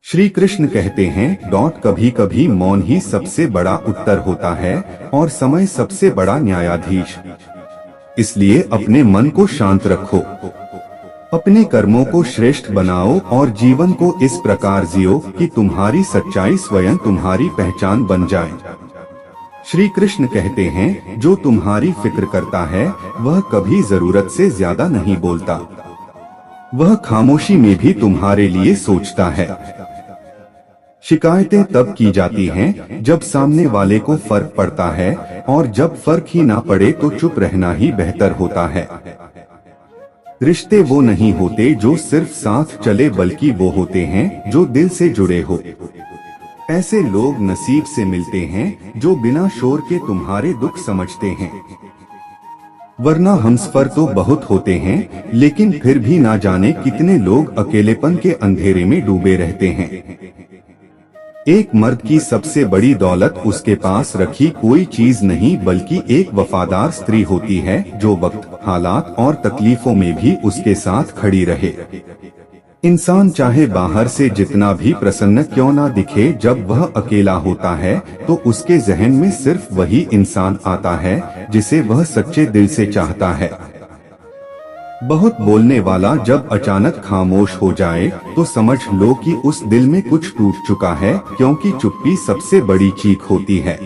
श्री कृष्ण कहते हैं कभी कभी मौन ही सबसे बड़ा उत्तर होता है और समय सबसे बड़ा न्यायाधीश। इसलिए अपने मन को शांत रखो, अपने कर्मों को श्रेष्ठ बनाओ और जीवन को इस प्रकार जियो कि तुम्हारी सच्चाई स्वयं तुम्हारी पहचान बन जाए। श्री कृष्ण कहते हैं जो तुम्हारी फिक्र करता है वह कभी जरूरत से ज्यादा नहीं बोलता, वह खामोशी में भी तुम्हारे लिए सोचता है। शिकायतें तब की जाती हैं जब सामने वाले को फर्क पड़ता है, और जब फर्क ही ना पड़े तो चुप रहना ही बेहतर होता है। रिश्ते वो नहीं होते जो सिर्फ साथ चले, बल्कि वो होते हैं जो दिल से जुड़े हो। ऐसे लोग नसीब से मिलते हैं जो बिना शोर के तुम्हारे दुख समझते हैं। वरना हमसफर तो बहुत होते हैं, लेकिन फिर भी ना जाने कितने लोग अकेलेपन के अंधेरे में डूबे रहते हैं। एक मर्द की सबसे बड़ी दौलत उसके पास रखी कोई चीज नहीं बल्कि एक वफादार स्त्री होती है जो वक्त, हालात और तकलीफों में भी उसके साथ खड़ी रहे। इंसान चाहे बाहर से जितना भी प्रसन्न क्यों ना दिखे, जब वह अकेला होता है तो उसके जहन में सिर्फ वही इंसान आता है जिसे वह सच्चे दिल से चाहता है। बहुत बोलने वाला जब अचानक खामोश हो जाए तो समझ लो कि उस दिल में कुछ टूट चुका है, क्योंकि चुप्पी सबसे बड़ी चीख होती है।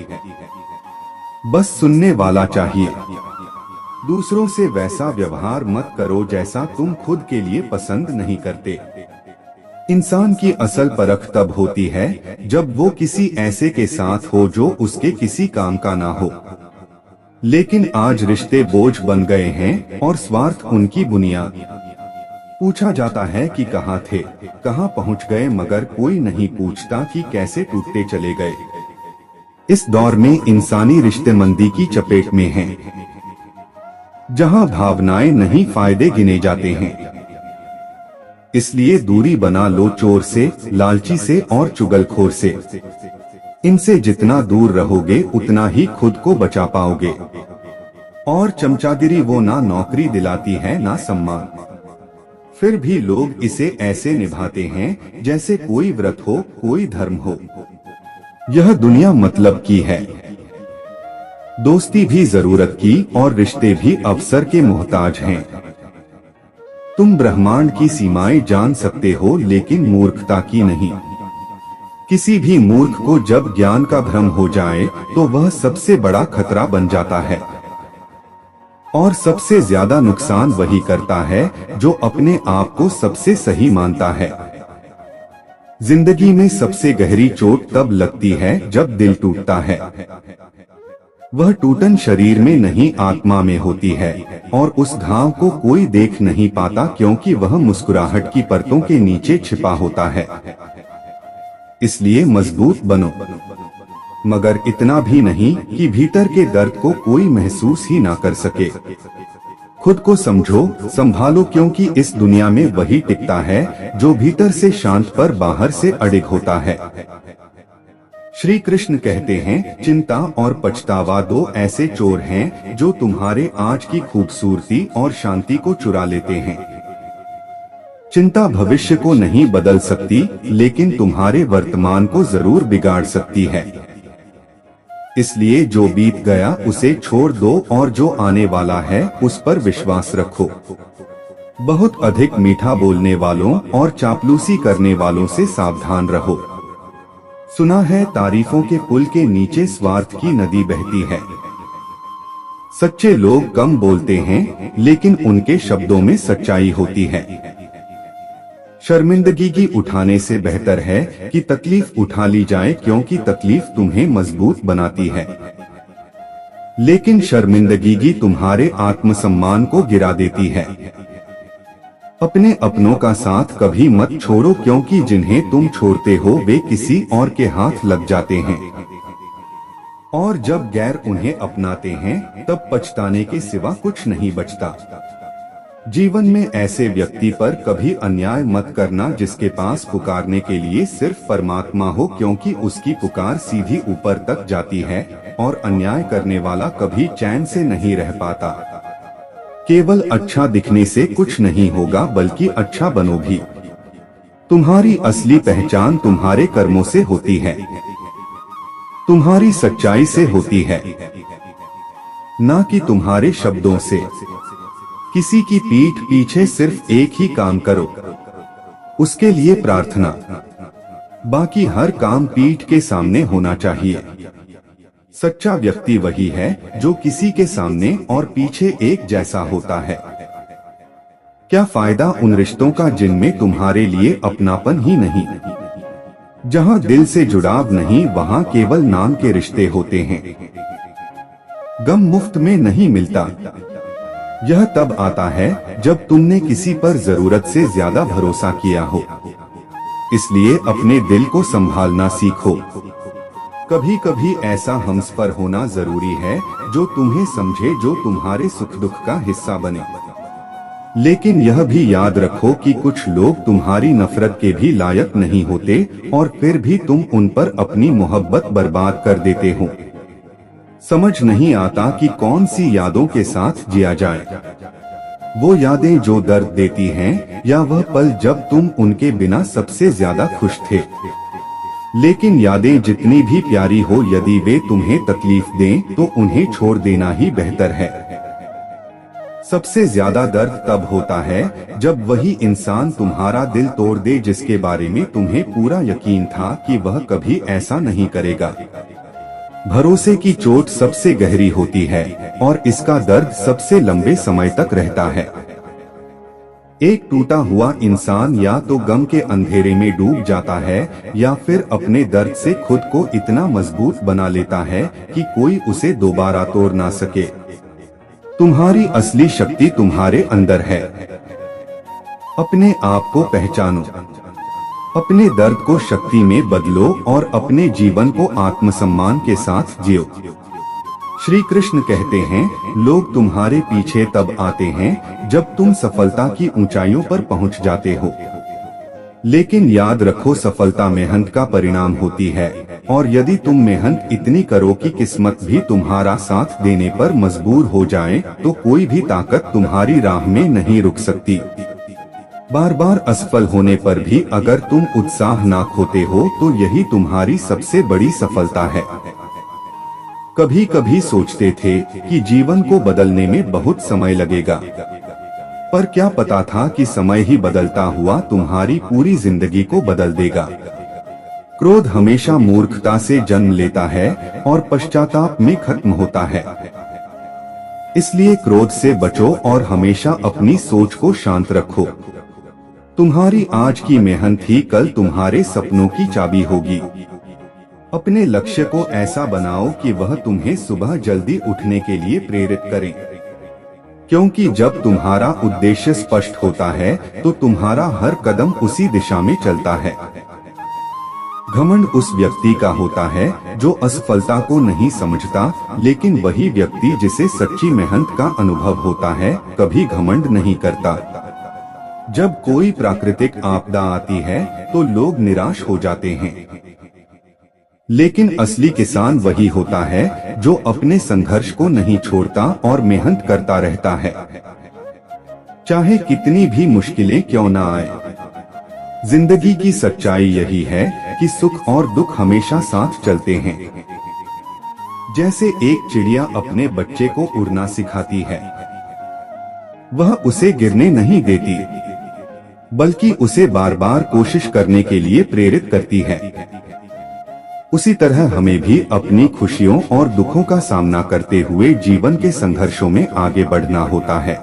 बस सुनने वाला चाहिए। दूसरों से वैसा व्यवहार मत करो जैसा तुम खुद के लिए पसंद नहीं करते। इंसान की असल परख तब होती है जब वो किसी ऐसे के साथ हो जो उसके किसी काम का ना हो। लेकिन आज रिश्ते बोझ बन गए हैं और स्वार्थ उनकी बुनियाद। पूछा जाता है कि कहाँ थे, कहाँ पहुँच गए, मगर कोई नहीं पूछता कि कैसे टूटते चले गए। इस दौर में इंसानी रिश्ते मंदी की चपेट में हैं, जहाँ भावनाएं नहीं फायदे गिने जाते हैं। इसलिए दूरी बना लो चोर से, लालची से और चुगलखोर से। इनसे जितना दूर रहोगे उतना ही खुद को बचा पाओगे। और चमचागिरी वो ना नौकरी दिलाती है ना सम्मान, फिर भी लोग इसे ऐसे निभाते हैं जैसे कोई व्रत हो, कोई धर्म हो। यह दुनिया मतलब की है। दोस्ती भी जरूरत की और रिश्ते भी अवसर के मोहताज हैं। तुम ब्रह्मांड की सीमाएं जान सकते हो, लेकिन मूर्खता की नहीं। किसी भी मूर्ख को जब ज्ञान का भ्रम हो जाए तो वह सबसे बड़ा खतरा बन जाता है। और सबसे ज्यादा नुकसान वही करता है जो अपने आप को सबसे सही मानता है। जिंदगी में सबसे गहरी चोट तब लगती है जब दिल टूटता है। वह टूटन शरीर में नहीं आत्मा में होती है, और उस घाव को कोई देख नहीं पाता क्योंकि वह मुस्कुराहट की परतों के नीचे छिपा होता है। इसलिए मजबूत बनो, मगर इतना भी नहीं कि भीतर के दर्द को कोई महसूस ही ना कर सके। खुद को समझो, संभालो, क्योंकि इस दुनिया में वही टिकता है जो भीतर से शांत पर बाहर से अडिग होता है। श्री कृष्ण कहते हैं चिंता और पछतावा दो ऐसे चोर हैं जो तुम्हारे आज की खूबसूरती और शांति को चुरा लेते हैं। चिंता भविष्य को नहीं बदल सकती, लेकिन तुम्हारे वर्तमान को जरूर बिगाड़ सकती है। इसलिए जो बीत गया उसे छोड़ दो और जो आने वाला है उस पर विश्वास रखो। बहुत अधिक मीठा बोलने वालों और चापलूसी करने वालों से सावधान रहो। सुना है तारीफों के पुल के नीचे स्वार्थ की नदी बहती है। सच्चे लोग कम बोलते हैं, लेकिन उनके शब्दों में सच्चाई होती है। शर्मिंदगी की उठाने से बेहतर है कि तकलीफ उठा ली जाए, क्योंकि तकलीफ तुम्हें मजबूत बनाती है, लेकिन शर्मिंदगी तुम्हारे आत्मसम्मान को गिरा देती है। अपने अपनों का साथ कभी मत छोड़ो, क्योंकि जिन्हें तुम छोड़ते हो वे किसी और के हाथ लग जाते हैं, और जब गैर उन्हें अपनाते हैं तब पछताने के सिवा कुछ नहीं बचता। जीवन में ऐसे व्यक्ति पर कभी अन्याय मत करना जिसके पास पुकारने के लिए सिर्फ परमात्मा हो, क्योंकि उसकी पुकार सीधी ऊपर तक जाती है और अन्याय करने वाला कभी चैन से नहीं रह पाता। केवल अच्छा दिखने से कुछ नहीं होगा, बल्कि अच्छा बनो भी। तुम्हारी असली पहचान तुम्हारे कर्मों से होती है, तुम्हारी सच्चाई से होती है, ना कि तुम्हारे शब्दों से। किसी की पीठ पीछे सिर्फ एक ही काम करो, उसके लिए प्रार्थना, बाकी हर काम पीठ के सामने होना चाहिए। सच्चा व्यक्ति वही है जो किसी के सामने और पीछे एक जैसा होता है। क्या फायदा उन रिश्तों का जिनमें तुम्हारे लिए अपनापन ही नहीं। जहां दिल से जुड़ाव नहीं वहां केवल नाम के रिश्ते होते हैं। गम मुफ्त में नहीं मिलता, यह तब आता है जब तुमने किसी पर जरूरत से ज्यादा भरोसा किया हो। इसलिए अपने दिल को संभालना सीखो। कभी कभी ऐसा हमसफर होना जरूरी है जो तुम्हें समझे, जो तुम्हारे सुख दुख का हिस्सा बने। लेकिन यह भी याद रखो कि कुछ लोग तुम्हारी नफरत के भी लायक नहीं होते और फिर भी तुम उन पर अपनी मोहब्बत बर्बाद कर देते हो। समझ नहीं आता कि कौन सी यादों के साथ जिया जाए। वो यादें जो दर्द देती हैं या वह पल जब तुम उनके बिना सबसे ज्यादा खुश थे। लेकिन यादें जितनी भी प्यारी हो, यदि वे तुम्हें तकलीफ दें तो उन्हें छोड़ देना ही बेहतर है। सबसे ज्यादा दर्द तब होता है जब वही इंसान तुम्हारा दिल तोड़ दे जिसके बारे में तुम्हें पूरा यकीन था कि वह कभी ऐसा नहीं करेगा। भरोसे की चोट सबसे गहरी होती है और इसका दर्द सबसे लंबे समय तक रहता है। एक टूटा हुआ इंसान या तो गम के अंधेरे में डूब जाता है या फिर अपने दर्द से खुद को इतना मजबूत बना लेता है कि कोई उसे दोबारा तोड़ ना सके। तुम्हारी असली शक्ति तुम्हारे अंदर है। अपने आप को पहचानो, अपने दर्द को शक्ति में बदलो और अपने जीवन को आत्मसम्मान के साथ जियो। श्री कृष्ण कहते हैं, लोग तुम्हारे पीछे तब आते हैं जब तुम सफलता की ऊंचाइयों पर पहुंच जाते हो। लेकिन याद रखो, सफलता मेहनत का परिणाम होती है और यदि तुम मेहनत इतनी करो कि किस्मत भी तुम्हारा साथ देने पर मजबूर हो जाए तो कोई भी ताकत तुम्हारी राह में नहीं रुक सकती। बार बार असफल होने पर भी अगर तुम उत्साह ना खोते हो तो यही तुम्हारी सबसे बड़ी सफलता है। कभी कभी सोचते थे कि जीवन को बदलने में बहुत समय लगेगा, पर क्या पता था कि समय ही बदलता हुआ तुम्हारी पूरी जिंदगी को बदल देगा। क्रोध हमेशा मूर्खता से जन्म लेता है और पश्चाताप में खत्म होता है। इसलिए क्रोध से बचो और हमेशा अपनी सोच को शांत रखो। तुम्हारी आज की मेहनत ही कल तुम्हारे सपनों की चाबी होगी। अपने लक्ष्य को ऐसा बनाओ कि वह तुम्हें सुबह जल्दी उठने के लिए प्रेरित करे, क्योंकि जब तुम्हारा उद्देश्य स्पष्ट होता है तो तुम्हारा हर कदम उसी दिशा में चलता है। घमंड उस व्यक्ति का होता है जो असफलता को नहीं समझता, लेकिन वही व्यक्ति जिसे सच्ची मेहनत का अनुभव होता है कभी घमंड नहीं करता। जब कोई प्राकृतिक आपदा आती है तो लोग निराश हो जाते हैं, लेकिन असली किसान वही होता है जो अपने संघर्ष को नहीं छोड़ता और मेहनत करता रहता है, चाहे कितनी भी मुश्किलें क्यों ना आए। जिंदगी की सच्चाई यही है कि सुख और दुख हमेशा साथ चलते हैं। जैसे एक चिड़िया अपने बच्चे को उड़ना सिखाती है, वह उसे गिरने नहीं देती, बल्कि उसे बार बार कोशिश करने के लिए प्रेरित करती है। उसी तरह हमें भी अपनी खुशियों और दुखों का सामना करते हुए जीवन के संघर्षों में आगे बढ़ना होता है।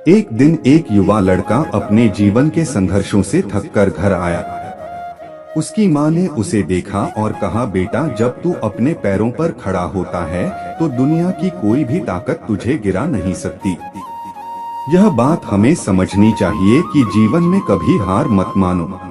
एक दिन एक युवा लड़का अपने जीवन के संघर्षों से थककर घर आया। उसकी माँ ने उसे देखा और कहा, बेटा, जब तू अपने पैरों पर खड़ा होता है तो दुनिया की कोई भी ताकत तुझे गिरा नहीं सकती। यह बात हमें समझनी चाहिए कि जीवन में कभी हार मत मानो।